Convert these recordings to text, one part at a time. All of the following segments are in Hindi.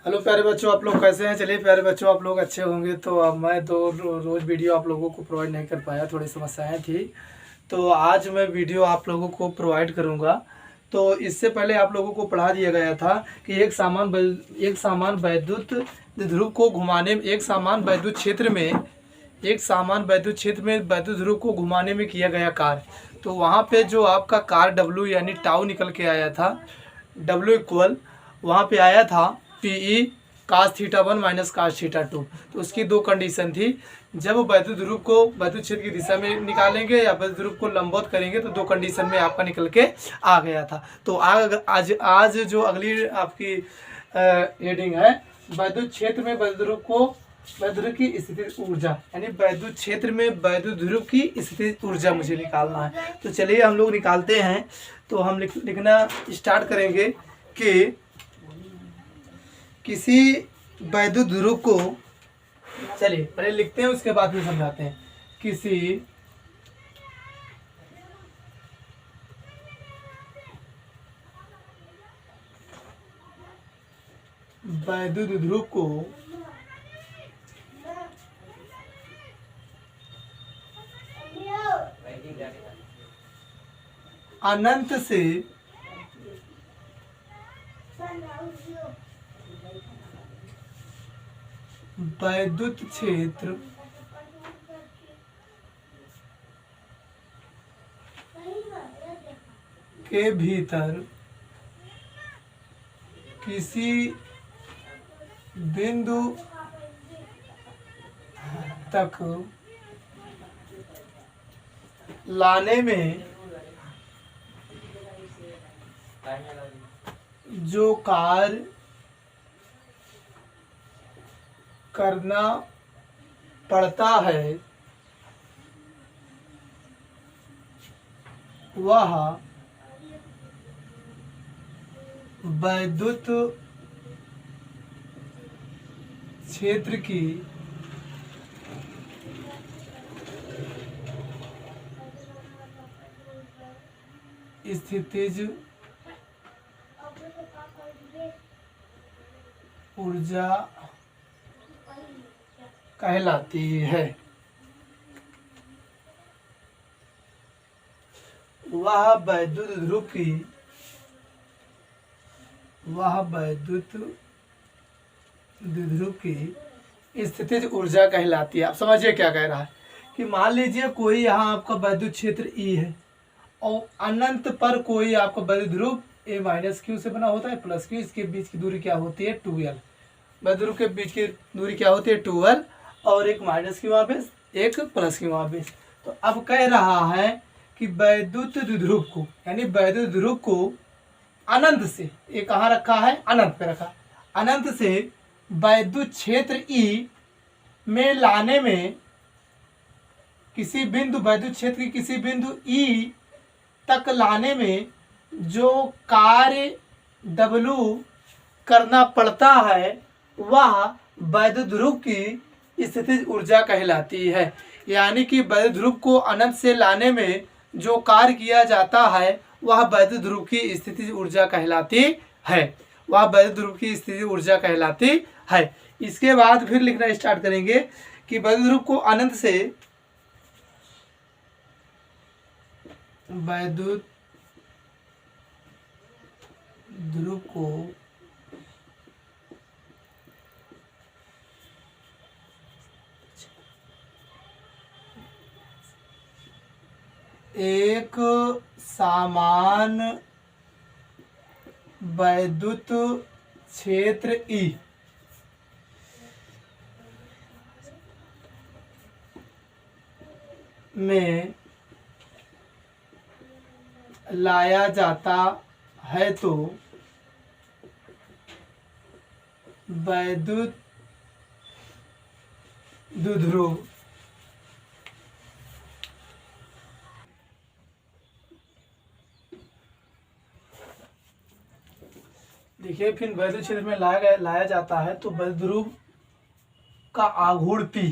हेलो प्यारे बच्चों, आप लोग कैसे हैं। चलिए प्यारे बच्चों, आप लोग अच्छे होंगे। तो अब मैं तो रोज़ वीडियो आप लोगों को प्रोवाइड नहीं कर पाया, थोड़ी समस्याएं थी। तो आज मैं वीडियो आप लोगों को प्रोवाइड करूंगा। तो इससे पहले आप लोगों को पढ़ा दिया गया था कि एक सामान वैद्युत ध्रुव को घुमाने एक सामान वैद्युत क्षेत्र में वैद्युत ध्रुव को घुमाने में किया गया कार्य। तो वहाँ पे जो आपका कार्य डब्ल्यू यानी टाउ निकल के आया था, डब्ल्यू इक्वल वहाँ पे आया था PE cos theta 1 minus cos theta 2। तो उसकी दो कंडीशन थी। जब वैद्युत ध्रुव को वैद्युत क्षेत्र की दिशा में निकालेंगे या वैद्युत ध्रुव को लंबवत करेंगे, तो दो कंडीशन में आपका निकल के आ गया था। तो आज जो अगली आपकी हेडिंग है, वैद्युत क्षेत्र में वैद्युत ध्रुव को वैद्युत ध्रुव की स्थिति ऊर्जा, यानी वैद्युत क्षेत्र में वैद्युत ध्रुव की स्थिति ऊर्जा मुझे निकालना है। तो चलिए हम लोग निकालते हैं। तो हम लिखना स्टार्ट करेंगे कि किसी वैद्युत ध्रुव को, चलिए पहले लिखते हैं उसके बाद फिर समझाते हैं। किसी वैद्युत ध्रुव को अनंत से वैद्युत क्षेत्र के भीतर किसी बिंदु तक लाने में जो कार्य करना पड़ता है वह वैद्युत क्षेत्र की स्थितिज ऊर्जा कहलाती है। वह वैद्युत ध्रुव की स्थितिज ऊर्जा कहलाती है। आप समझिए क्या कह रहा है कि मान लीजिए कोई यहाँ आपका वैद्युत क्षेत्र ई है और अनंत पर कोई आपका वैद्युत ध्रुव ए माइनस क्यू से बना होता है प्लस क्यू। इसके बीच की दूरी क्या होती है 2l। वैद्युत ध्रुव के बीच की दूरी क्या होती है 2l, और एक माइनस क्यू वहाँ पे, एक प्लस क्यू वहाँ पे। तो अब कह रहा है कि वैद्युत ध्रुव को, यानी वैद्युत ध्रुव को अनंत से, ये कहाँ रखा है, अनंत पे रखा, अनंत से वैद्युत क्षेत्र ई में लाने में किसी बिंदु, वैद्युत क्षेत्र की किसी बिंदु ई तक लाने में जो कार्य W करना पड़ता है वह वैद्युत ध्रुव की स्थितिज ऊर्जा कहलाती है। यानी कि वैद्युत ध्रुव को अनंत से लाने में जो कार्य किया जाता है वह वैद्युत ध्रुव की स्थितिज ऊर्जा कहलाती है। वह वैद्युत ध्रुव की स्थितिज ऊर्जा कहलाती है। इसके बाद फिर लिखना स्टार्ट करेंगे कि वैद्युत ध्रुव को अनंत से वैद्युत ध्रुव को एक समान वैद्युत क्षेत्र ई में लाया जाता है तो वैद्युत ध्रुव देखिए, फिर वैद्युत क्षेत्र में लाया जाता है तो वैद्युत ध्रुव का आघूर्ण P,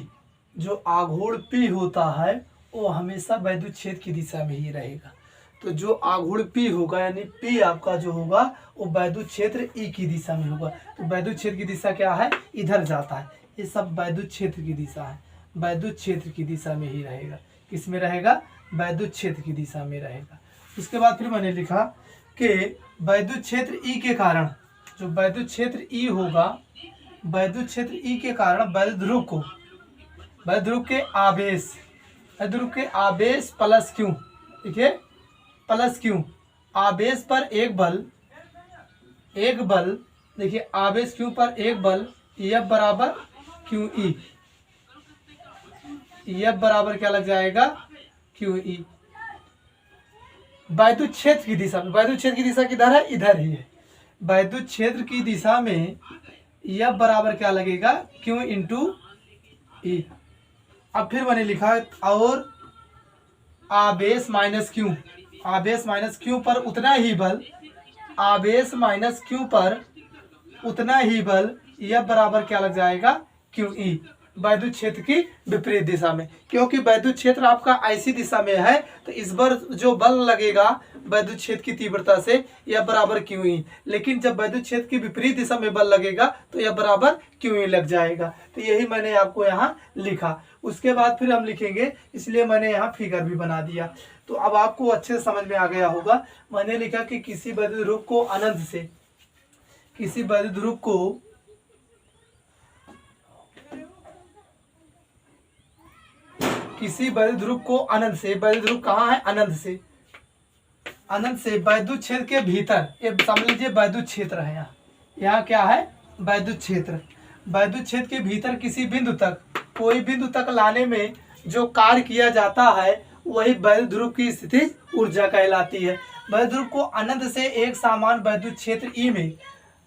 जो आघूर्ण P होता है वो हमेशा वैद्युत क्षेत्र की दिशा में ही रहेगा। तो जो आघूर्ण P होगा यानी P आपका जो होगा वो वैद्युत क्षेत्र E की दिशा में होगा। तो वैद्युत क्षेत्र की दिशा क्या है, इधर जाता है। ये सब वैद्युत क्षेत्र की दिशा है, वैद्युत क्षेत्र की दिशा में ही रहेगा। किस में रहेगा, वैद्युत क्षेत्र की दिशा में रहेगा। उसके बाद फिर मैंने लिखा कि वैद्युत क्षेत्र E के कारण, जो वैद्युत क्षेत्र E होगा, वैद्युत क्षेत्र E के कारण वैद्युत ध्रुव को, वैद्युत ध्रुव के आवेश, वैद्युत ध्रुव के आवेश प्लस Q, देखिए प्लस Q, आवेश पर एक बल, एक बल, देखिए आवेश Q पर एक बल F बराबर QE, F बराबर क्या लग जाएगा, QE। वैद्युत क्षेत्र की दिशा में, वैद्युत क्षेत्र की दिशा किधर है, इधर ही है। वैद्युत क्षेत्र की दिशा में F बराबर क्या लगेगा, Q इंटू E। अब फिर मैंने लिखा और आवेश माइनस Q, आवेश माइनस Q पर उतना ही बल, आवेश माइनस Q पर उतना ही बल, F बराबर क्या लग जाएगा, QE, वैद्युत क्षेत्र की विपरीत दिशा में। क्योंकि वैद्युत क्षेत्र आपका ऐसी दिशा में है तो इस पर जो बल लगेगा वैद्युत क्षेत्र की तीव्रता से F बराबर QE, लेकिन जब वैद्युत क्षेत्र की विपरीत दिशा में बल लगेगा तो F बराबर QE लग जाएगा। तो यही मैंने आपको यहाँ लिखा। उसके बाद फिर हम लिखेंगे, इसलिए मैंने यहाँ फिगर भी बना दिया। तो अब आपको अच्छे से समझ में आ गया होगा। मैंने लिखा कि किसी वैद्युत ध्रुव को अनंत से, किसी वैद्युत ध्रुव को किसी वैद्युत ध्रुव को अनंत से, वैद्युत ध्रुव कहाँ है, अनंत से, अनंत से वैद्युत क्षेत्र के भीतर, ये समझ लीजिए वैद्युत क्षेत्र है। यहाँ यहाँ क्या है, वैद्युत क्षेत्र, वैद्युत क्षेत्र के भीतर किसी बिंदु तक, कोई बिंदु तक लाने में जो कार्य किया जाता है वही वैद्युत ध्रुव की स्थितिज ऊर्जा कहलाती है। वैद्युत ध्रुव को अनंत से एक समान वैद्युत क्षेत्र ई में,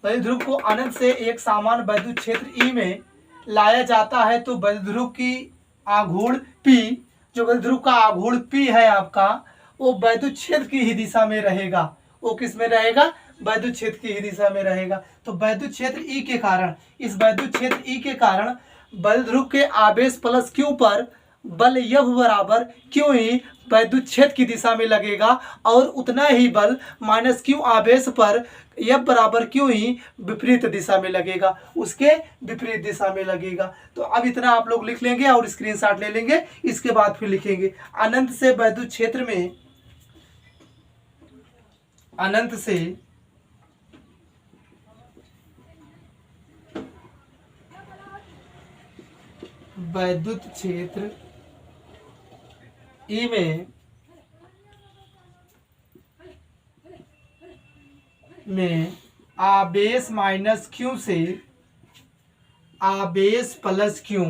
वैद्युत ध्रुव को अनंत से एक समान वैद्युत क्षेत्र ई में लाया जाता है तो वैद्युत ध्रुव की आघूर्ण P, जो वैद्युत ध्रुव का आघूर्ण P है आपका, वो वैद्युत क्षेत्र की ही दिशा में रहेगा। वो किस में रहेगा, वैद्युत क्षेत्र की ही दिशा में रहेगा। तो वैद्युत क्षेत्र E के कारण, इस वैद्युत क्षेत्र E के कारण वैद्युत ध्रुव के आवेश प्लस Q पर बल F बराबर QE वैद्युत क्षेत्र की दिशा में लगेगा और उतना ही बल माइनस Q आवेश पर F बराबर QE विपरीत दिशा में लगेगा, उसके विपरीत दिशा में लगेगा। तो अब इतना आप लोग लिख लेंगे और स्क्रीनशॉट ले लेंगे। इसके बाद फिर लिखेंगे अनंत से वैद्युत क्षेत्र में, अनंत से वैद्युत क्षेत्र ई में आवेश माइनस Q से आवेश प्लस Q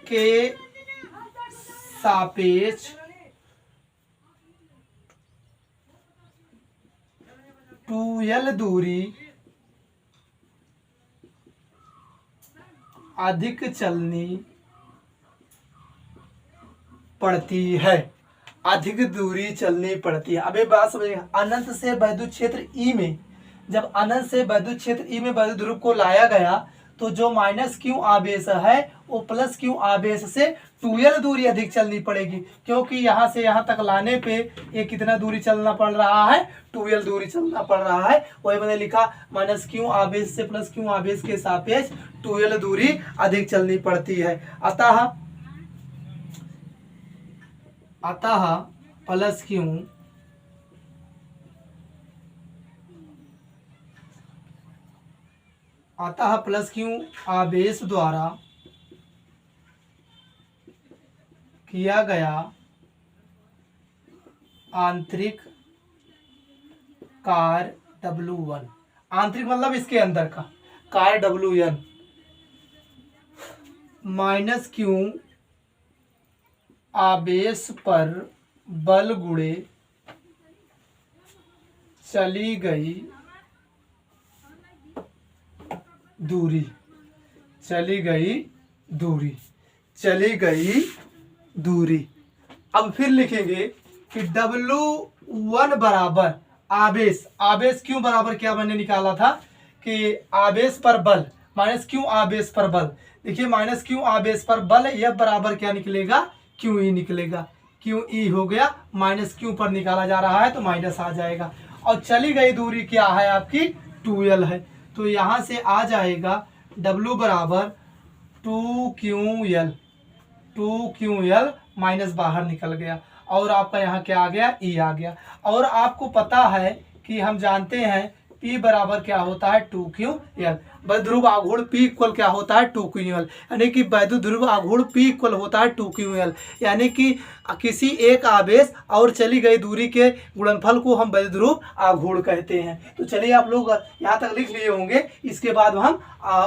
के सापेक्ष 2L दूरी अधिक चलनी पड़ती है, अधिक दूरी चलनी पड़ती है। अब ये बात समझिएगा, अनंत से वैद्युत क्षेत्र ई में, जब अनंत से वैद्युत क्षेत्र ई में वैद्युत ध्रुव को लाया गया तो जो माइनस Q आवेश है वो प्लस Q आवेश से 2L दूरी अधिक चलनी पड़ेगी, क्योंकि यहाँ से यहाँ तक लाने पे ये कितना दूरी चलना पड़ रहा है, 2L दूरी चलना पड़ रहा है। वही मैंने लिखा माइनस Q आवेश से प्लस Q आवेश के सापेक्ष 2L दूरी अधिक चलनी पड़ती है। अतः प्लस Q अतः प्लस Q आवेश द्वारा किया गया आंतरिक कार्य W1, आंतरिक मतलब इसके अंदर का कार्य W1 माइनस Q आवेश पर बल गुणे चली गई दूरी, चली गई दूरी, चली गई दूरी। अब फिर लिखेंगे कि W1 बराबर आवेश, आवेश Q बराबर क्या मैंने निकाला था कि आवेश पर बल माइनस Q आवेश पर बल। देखिए माइनस क्यू आवेश पर बल F बराबर क्या निकलेगा, क्यू ई निकलेगा। क्यू ई हो गया, माइनस क्यू पर निकाला जा रहा है तो माइनस आ जाएगा। और चली गई दूरी क्या है आपकी, 2L है। तो यहाँ से आ जाएगा W बराबर 2QL, 2QL माइनस बाहर निकल गया और आपका यहाँ क्या आ गया, E आ गया। और आपको पता है कि हम जानते हैं P बराबर क्या होता है, 2QL। वैद्युत ध्रुव आघूर्ण P इक्वल क्या होता है, 2QL। यानी कि वैद्युत ध्रुव आघूर्ण P इक्वल होता है 2QL। यानी कि किसी एक आवेश और चली गई दूरी के गुणनफल को हम वैद्युत ध्रुव आघूर्ण कहते हैं। तो चलिए आप लोग यहाँ तक लिख लिए होंगे, इसके बाद हम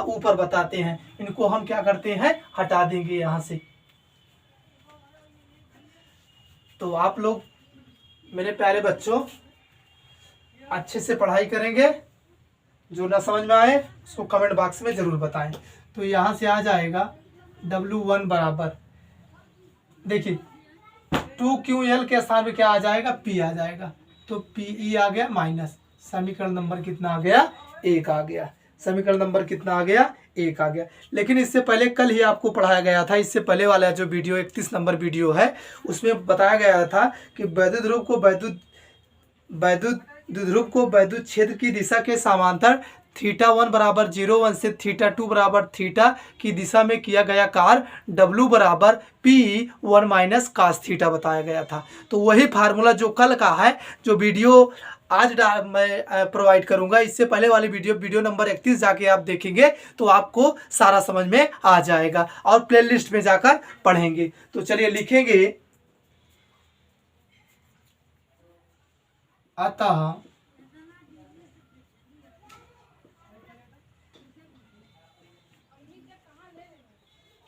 ऊपर बताते हैं। इनको हम क्या करते हैं, हटा देंगे यहाँ से। तो आप लोग मेरे प्यारे बच्चों अच्छे से पढ़ाई करेंगे, जो ना समझ में आए उसको कमेंट बॉक्स में ज़रूर बताएं। तो यहाँ से आ जाएगा W1 बराबर, देखिए 2QL के स्थान पे क्या आ जाएगा, P आ जाएगा। तो PE आ गया माइनस, समीकरण नंबर कितना आ गया, 1 आ गया। समीकरण नंबर कितना आ गया, 1 आ गया। लेकिन इससे पहले कल ही आपको पढ़ाया गया था, इससे पहले वाला जो वीडियो 31 नंबर वीडियो है उसमें बताया गया था कि वैद्युत ध्रुव को वैद्युत क्षेत्र की दिशा के समांतर θ1 बराबर 0,1 से θ2 बराबर थीटा की दिशा में किया गया कार्य W बराबर P1 माइनस कास थीटा बताया गया था। तो वही फार्मूला जो कल का है, जो वीडियो आज मैं प्रोवाइड करूंगा, इससे पहले वाली वीडियो नंबर 31 जाके आप देखेंगे तो आपको सारा समझ में आ जाएगा और प्लेलिस्ट में जाकर पढ़ेंगे। तो चलिए लिखेंगे, अतः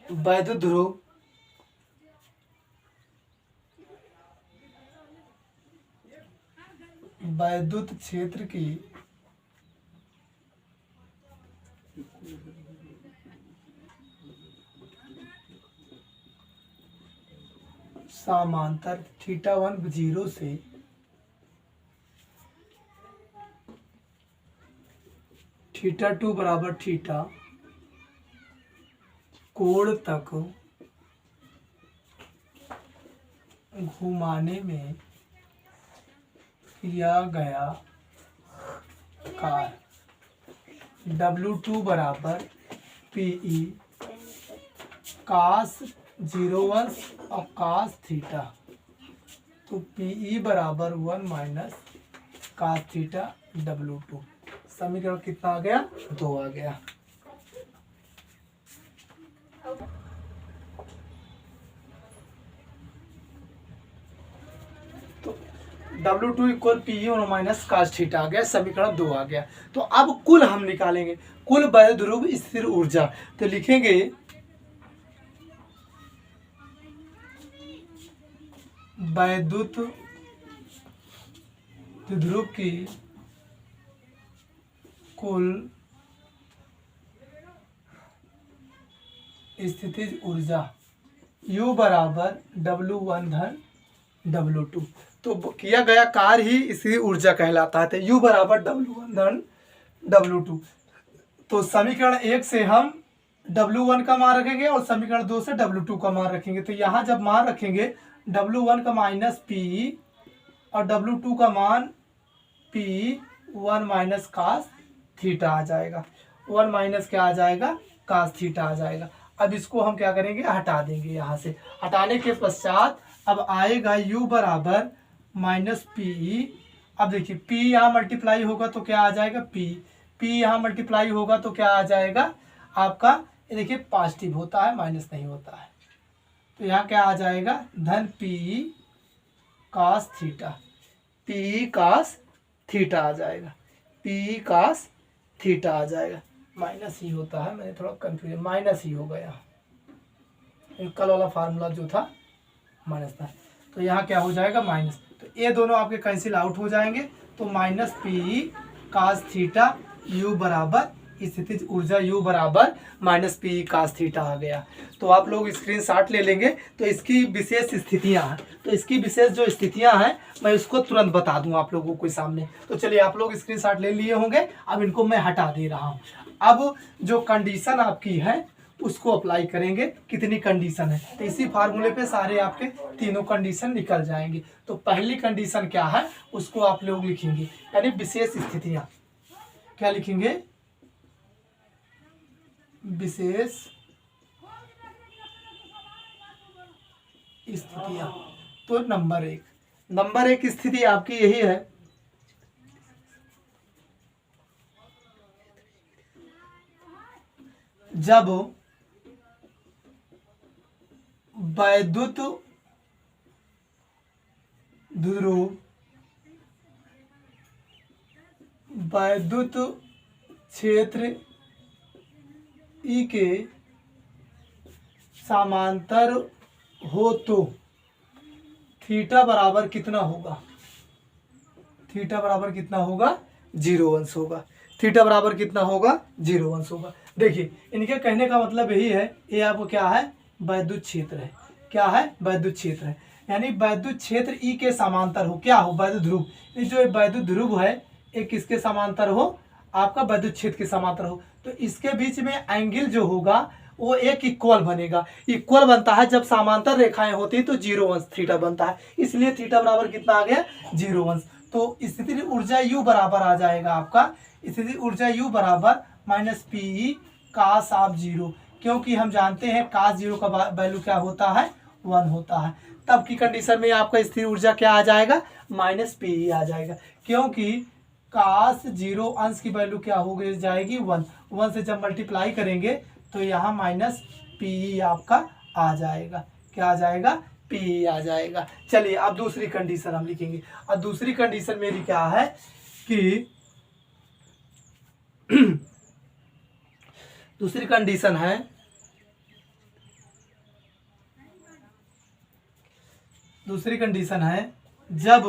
वैद्युत ध्रुव वैद्युत क्षेत्र की समांतर θ1 0 से θ2 बराबर थीटा कोण तक घुमाने में किया गया कार्य W2 बराबर PE कास 0,1 और कास थीटा। तो PE बराबर 1 माइनस कास थीटा W2। समीकरण कितना आ गया, 2 आ गया। तो W2 equal PE minus cos theta आ गया, समीकरण 2 आ गया। तो अब कुल हम निकालेंगे, कुल वैद्युत ध्रुव स्थिर ऊर्जा। तो लिखेंगे वैद्युत ध्रुव की कुल स्थितिज ऊर्जा U बराबर W1 धन W2। तो किया गया कार्य ही इसी ऊर्जा कहलाता है। तो U बराबर W1 धन W2। तो समीकरण 1 से हम W1 का मान रखेंगे और समीकरण 2 से W2 का मान रखेंगे। तो यहाँ जब मान रखेंगे W1 का माइनस PE और W2 का मान P1 माइनस कास थीटा आ जाएगा। 1 माइनस क्या आ जाएगा, कास थीटा आ जाएगा। अब इसको हम क्या करेंगे, हटा देंगे। यहाँ से हटाने के पश्चात अब आएगा U बराबर माइनस PE। अब देखिए P यहाँ मल्टीप्लाई होगा तो क्या आ जाएगा, P यहाँ मल्टीप्लाई होगा तो क्या आ जाएगा आपका, ये देखिए पॉजिटिव होता है, माइनस नहीं होता है। तो यहाँ क्या आ जाएगा, धन PE cos theta, PE cos theta आ जाएगा, PE कास थीटा आ जाएगा। माइनस ही होता है, मैंने थोड़ा कंफ्यूजन, माइनस ही हो गया। कल वाला फार्मूला जो था माइनस था, तो यहाँ क्या हो जाएगा, माइनस। तो ये दोनों आपके कैंसिल आउट हो जाएंगे। तो minus PE cos theta U बराबर स्थितिज ऊर्जा U बराबर माइनस PE कास थीटा आ गया। तो आप लोग स्क्रीनशॉट ले लेंगे। तो इसकी विशेष स्थितियां हैं, तो इसकी विशेष जो स्थितियां हैं मैं उसको तुरंत बता दूं आप लोगों के सामने। तो चलिए आप लोग स्क्रीनशॉट ले लिए होंगे, अब इनको मैं हटा दे रहा हूं। अब जो कंडीशन आपकी है उसको अप्लाई करेंगे कितनी कंडीशन है, तो इसी फार्मूले पे सारे आपके तीनों कंडीशन निकल जाएंगे। तो पहली कंडीशन क्या है उसको आप लोग लिखेंगे, यानी विशेष स्थितियां। क्या लिखेंगे? विशेष स्थितियां। तो नंबर एक स्थिति आपकी यही है, जब वैद्युत ध्रुव वैद्युत क्षेत्र ई के समांतर हो तो थीटा बराबर कितना होगा? थीटा बराबर कितना होगा? 0 अंश होगा। थीटा बराबर कितना होगा? 0 अंश होगा। देखिए इनके कहने का मतलब यही है, ये आपको क्या है? वैद्युत क्षेत्र है। क्या है? वैद्युत क्षेत्र है, यानी वैद्युत क्षेत्र ई के समांतर हो। क्या हो? वैद्युत ध्रुव। ये जो वैद्युत ध्रुव है एक किसके समांतर हो? आपका वैद्युत क्षेत्र के समांतर हो। तो इसके बीच में एंगल जो होगा वो एक इक्वल बनेगा। इक्वल बनता है जब समांतर रेखाएं होती है तो 0 अंश थीटा बनता है, इसलिए थीटा बराबर कितना आ गया? 0 अंश। तो स्थिति ऊर्जा U बराबर आ जाएगा आपका, स्थिति ऊर्जा U बराबर माइनस पी कास ऑफ 0, क्योंकि हम जानते हैं कास 0 का वैल्यू क्या होता है? 1 होता है। तब की कंडीशन में आपका स्थिर ऊर्जा क्या आ जाएगा? माइनस पी आ जाएगा, क्योंकि कास 0 अंश की वैल्यू क्या हो गई जाएगी? 1 से जब मल्टीप्लाई करेंगे तो यहाँ माइनस पी आपका आ जाएगा। क्या आ जाएगा? पी आ जाएगा। चलिए अब दूसरी कंडीशन हम लिखेंगे। और दूसरी कंडीशन मेरी क्या है कि दूसरी कंडीशन है जब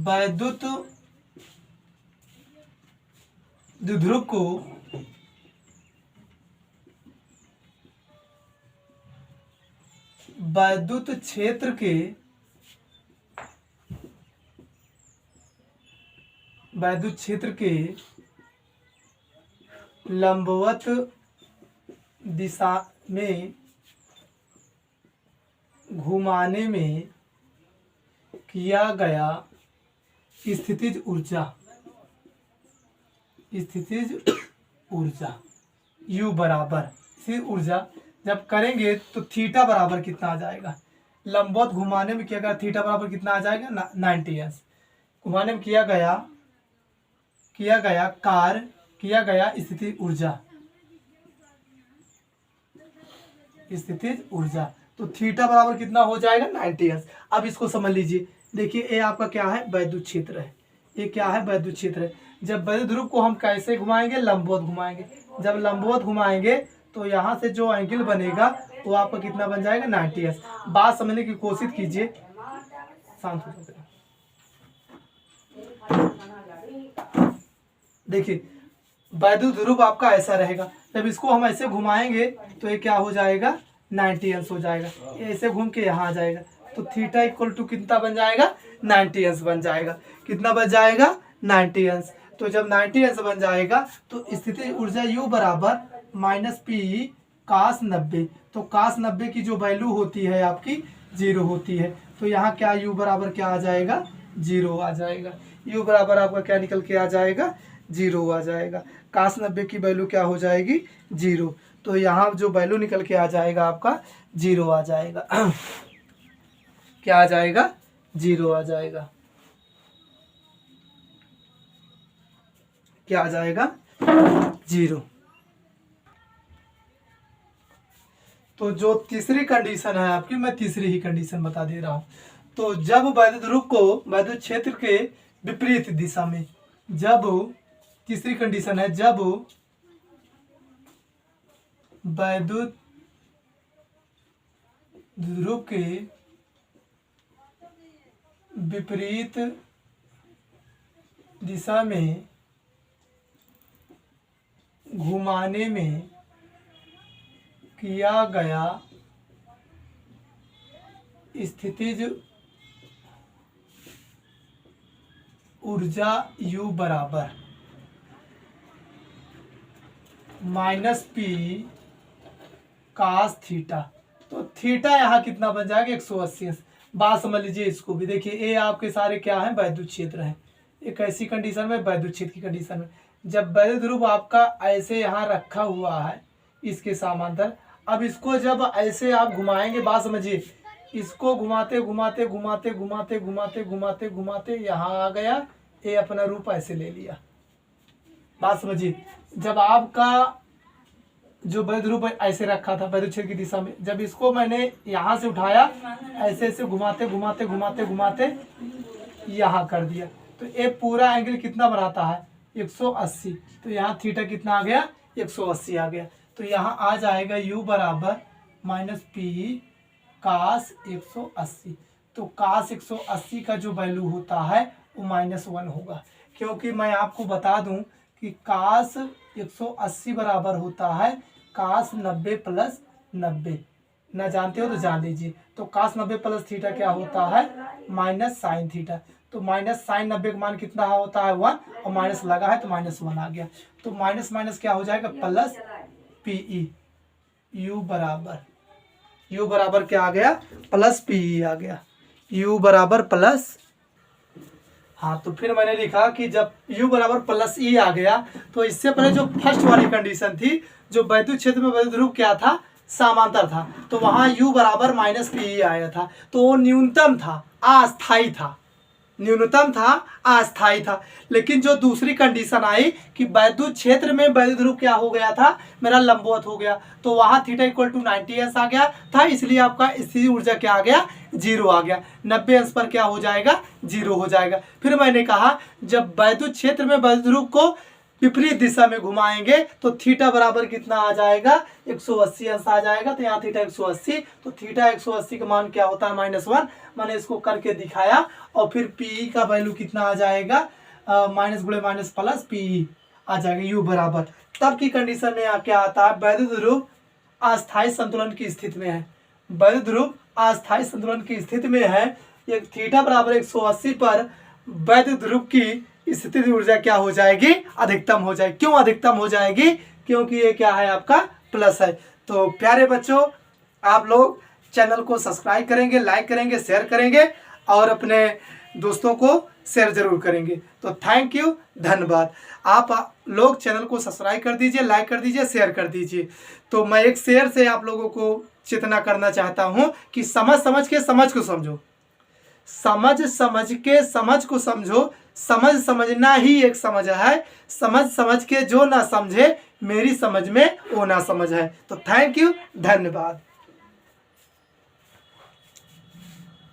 वैद्युत द्विध्रुव को वैद्युत क्षेत्र के लंबवत दिशा में घुमाने में किया गया स्थितिज ऊर्जा U बराबर, स्थितिज ऊर्जा जब करेंगे तो थीटा बराबर कितना आ जाएगा? लंबवत घुमाने में किया गया थीटा बराबर कितना आ जाएगा? 90 अंश। घुमाने में किया गया स्थितिज ऊर्जा, तो थीटा बराबर कितना हो जाएगा? 90 अंश। अब इसको समझ लीजिए। देखिए ये आपका क्या है? वैद्युत क्षेत्र है। ये क्या है? वैद्युत क्षेत्र है। जब वैद्युत ध्रुव को हम कैसे घुमाएंगे? लंबवत घुमाएंगे। जब लंबवत घुमाएंगे तो यहाँ से जो एंगल बनेगा वो आपका कितना बन जाएगा? 90 अंश। बात समझने की कोशिश कीजिए, शांत हो जाएगा। देखिए वैद्युत ध्रुव आपका ऐसा रहेगा, जब इसको हम ऐसे घुमाएंगे तो ये क्या हो जाएगा? 90 अंश हो जाएगा। ऐसे घूम के यहाँ आ जाएगा तो थीटा इक्वल टू कितना बन जाएगा? 90 अंश बन जाएगा। कितना बन जाएगा? 90 अंश। तो जब 90 अंश बन जाएगा तो स्थितिज ऊर्जा U बराबर माइनस पी कास 90। तो कास 90 की जो वैल्यू होती है आपकी 0 होती है। तो यहाँ क्या U बराबर क्या आ जाएगा? 0 आ जाएगा। U बराबर आपका क्या निकल के आ जाएगा? 0 आ जाएगा। कास 90 की वैल्यू क्या हो जाएगी? 0। तो यहाँ जो वैल्यू निकल के आ जाएगा आपका 0 आ जाएगा। क्या आ जाएगा? 0 आ जाएगा। क्या आ जाएगा? 0। तो जो तीसरी कंडीशन है आपकी, मैं तीसरी ही कंडीशन बता दे रहा हूं। तो जब वैद्युत ध्रुव को वैद्युत क्षेत्र के विपरीत दिशा में, तीसरी कंडीशन है जब वैद्युत ध्रुव के विपरीत दिशा में घुमाने में किया गया स्थितिज ऊर्जा U बराबर माइनस पी कास थीटा। तो थीटा यहाँ कितना बन जाएगा 180। बात समझ लीजिए इसको भी। देखिए ये आपके सारे क्या है, वैद्युत क्षेत्र है। एक ऐसी कंडीशन में, वैद्युत क्षेत्र की कंडीशन में, जब वैद्युत ध्रुव आपका ऐसे यहाँ रखा हुआ है इसके समांतर, अब इसको जब ऐसे आप घुमाएंगे, बात समझिए, इसको घुमाते घुमाते घुमाते घुमाते घुमाते घुमाते घुमाते यहाँ आ गया, ये अपना रूप ऐसे ले लिया। बात समझिए, जब आपका जो वैद्युत रूप ऐसे रखा था वैद्युत क्षेत्र की दिशा में, जब इसको मैंने यहाँ से उठाया, ऐसे ऐसे घुमाते घुमाते घुमाते घुमाते यहाँ कर दिया, तो ये पूरा एंगल कितना बनाता है 180। तो यहाँ थीटा कितना आ गया 180 आ गया। तो यहाँ आ जाएगा u बराबर माइनस पी कास 180। तो कास 180 का जो वैल्यू होता है वो -1 होगा, क्योंकि मैं आपको बता दूं कि कास 180 बराबर होता है कास 90 प्लस 90। ना जानते हो तो जान लीजिए। तो कास 90 प्लस थीटा क्या होता है, माइनस साइन थीटा। तो माइनस साइन 90 का मान कितना होता है 1, और माइनस लगा है तो -1 आ गया। तो माइनस माइनस क्या हो जाएगा प्लस पीई। यू बराबर क्या आ गया, प्लस पीई आ गया। यू बराबर प्लस, हाँ, तो फिर मैंने लिखा कि जब u बराबर प्लस ई आ गया, तो इससे पहले जो फर्स्ट वाली कंडीशन थी, जो वैद्युत क्षेत्र में वैद्युत ध्रुव क्या था, समांतर था, तो वहां u बराबर माइनस पी आया था। तो वो न्यूनतम था, अस्थाई था, न्यूनतम था, अस्थाई था। लेकिन जो दूसरी कंडीशन आई कि वैद्युत क्षेत्र में वैद्युत ध्रुव क्या हो गया था, मेरा लंबवत हो गया, तो वहां थीटा इक्वल टू 90 अंश आ गया था, इसलिए आपका स्थितिज ऊर्जा क्या आ गया, 0 आ गया। 90 अंश पर क्या हो जाएगा, 0 हो जाएगा। फिर मैंने कहा जब वैद्युत क्षेत्र में वैद्युत ध्रुव को विपरीत दिशा में घुमाएंगे तो थीटा बराबर कितना आ जाएगा, 180 अंश आ जाएगा। तो यहाँ थीटा 180, तो थीटा 180 का मान क्या होता है -1। मैंने इसको करके दिखाया, और फिर पीई का वैल्यू कितना आ जाएगा, माइनस गुणे माइनस प्लस पीई आ जाएगा। यू बराबर, तब की कंडीशन में क्या आता है, वैद्युत ध्रुव अस्थायी संतुलन की स्थिति में है। वैद्युत ध्रुव अस्थायी संतुलन की स्थिति में है। एक थीटा बराबर 180 पर वैद्युत ध्रुव की स्थितिज ऊर्जा क्या हो जाएगी, अधिकतम हो जाएगी। क्यों अधिकतम हो जाएगी, क्योंकि ये क्या है आपका प्लस है। तो प्यारे बच्चों, आप लोग चैनल को सब्सक्राइब करेंगे, लाइक करेंगे, शेयर करेंगे, और अपने दोस्तों को शेयर जरूर करेंगे। तो थैंक यू, धन्यवाद। आप लोग चैनल को सब्सक्राइब कर दीजिए, लाइक कर दीजिए, शेयर कर दीजिए। तो मैं एक शेयर से आप लोगों को चेतना करना चाहता हूँ कि समझ के समझ को समझो, समझ के समझ को समझो। समझना ही एक समझ है, समझ के जो ना समझे, मेरी समझ में वो ना समझ है। तो थैंक यू, धन्यवाद।